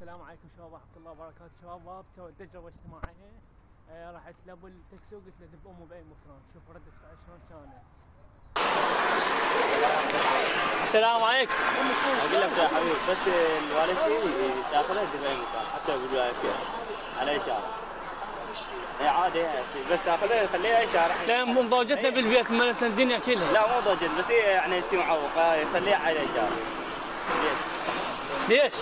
السلام عليكم شباب ورحمة الله وبركاته. شباب سويت تجربة اجتماعية. رحت لابو التاكسي وقلت له دب امه باي مكان، شوف ردة فعل شلون كانت. السلام عليكم. اقول لك يا حبيبي بس الوالدتي تاخذها تدب اي مكان حتى بالولاية على اي شارع. اي عادي يا سيدي بس تاخذها خليها اي شارع. لا ضوجتنا بالبيت مالتنا الدنيا كلها. لا مو ضوجت بس هي يعني شيء معوقة خليها على اي شارع. ليش؟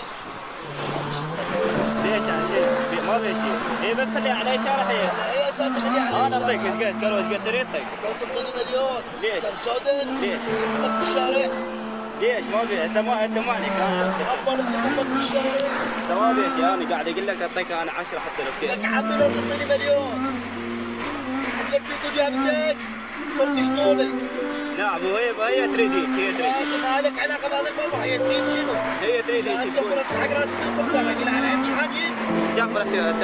ليش يعني شيء ما في شيء، هي بس خليها على اي شارع هي. هي اساسا خليها على انا اعطيك ايش قالوا ايش قد تريد طيب. لو تعطيني مليون ليش؟ كم سودن؟ ليش؟ امك بالشارع؟ ليش ما في سموها انت ما عليك انا خبر امك بالشارع؟ سوا ليش انا قاعد اقول لك اعطيك انا 10 حتى لو كيف. لك عمي لو تعطيني مليون حملك بيكو جابتك صرت شطولي. نعم وهي تريد هي تريد. يا اخي ما لك علاقه بهذا الموضوع، هي تريد شنو؟ هي تريد هسه مرت حق راسي بالقبه اقول على امشي حاجب. جعفر تحكي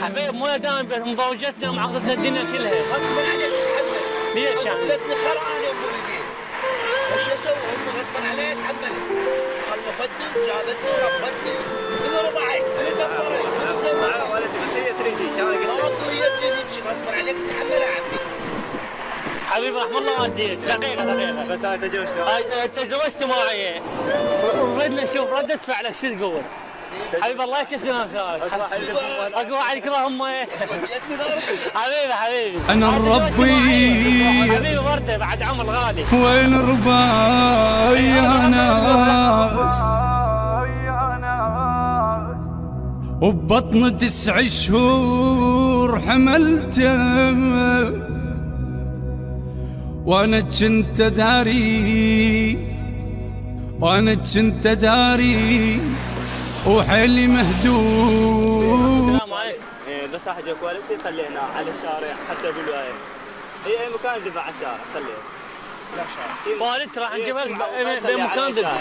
حبيب مو دائما مضوجتنا ومعقدتنا الدنيا كلها. غصبا عليك تتحمل. ليش يعني؟ عملتني خرعانه امي بالبيت. وش اسوي؟ امي غصبا عليها تحملت. خلفتني وجابتني وربتني. منو رضعك؟ منو كبرك؟ منو سوى؟ ولدي بس هي تريد هيك انا قلت ماكو هي تريد هيك غصبا عليك تتحملها عمي. حبيبي رحم الله والديك. دقيقة بس هاي تجربة تجربة اجتماعية. ردنا نشوف ردة فعلك شو تقول؟ حبيبي الله يكثر من خيرك. اقوى واحد يكره امه. حبيبي انا الربي حبيبي ورده بعد عمر غالي. وين رباي يا ناس وببطن 9 شهور حملته وانا كنت داري وحيلي مهدوم. السلام عليكم. بس احجك والدتي خلينا على الشارع حتى بالولاية. هي اي مكان تبع على الشارع خليها. لا شارع. والدتي راح نجيبها بمكان ذبح.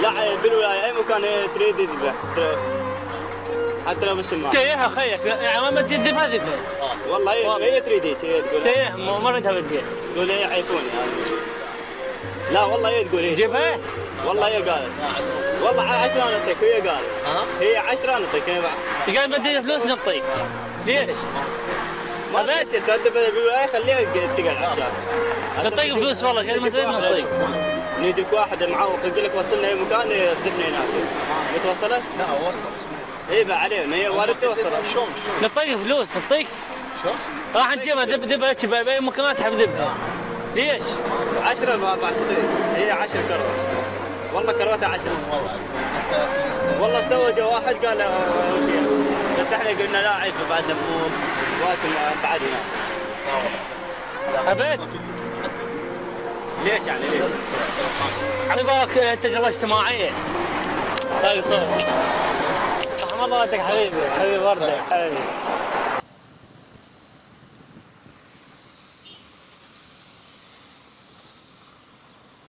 لا بالولاية اي مكان هي تريد تذبح حتى لو بالسماء. تيها خيك يعني ما تذبها ذبها. والله هي تريد هيك هي تقول. تيها ما ردها بالبيت. تقول هي عيفوني لا والله هي تقول هي. جيبها؟ والله هي قالت. والله 10 انا اعطيك وهي قالت. هي 10 انا اعطيك هي بعد. قال بدي فلوس نعطيك. ليش؟ ما ليش يصدق بالولاية خليها تقعد على الشارع. نعطيك فلوس والله كلمة تريد نعطيك. نجيك واحد معوق يقول لك وصلنا اي مكان ذبنا هناك. متوصلة؟ لا وصلت اي بقى علينا هي والدتي وصلت. شلون؟ نعطيك فلوس نعطيك. شلون؟ راح نجيبها ذبها باي مكان تحب ذبها. ليش؟ 10 بابا هي 10 كروت. والله كروتها 10. والله استوجا واحد قال اوكي بس احنا قلنا لا عيب بعد نفوق واكل بعد هناك. أبيت؟ ليش يعني ليش؟ على بالك تجربة اجتماعية. هاي صوت. رحم الله والديك حبيبي وردك حبيبي.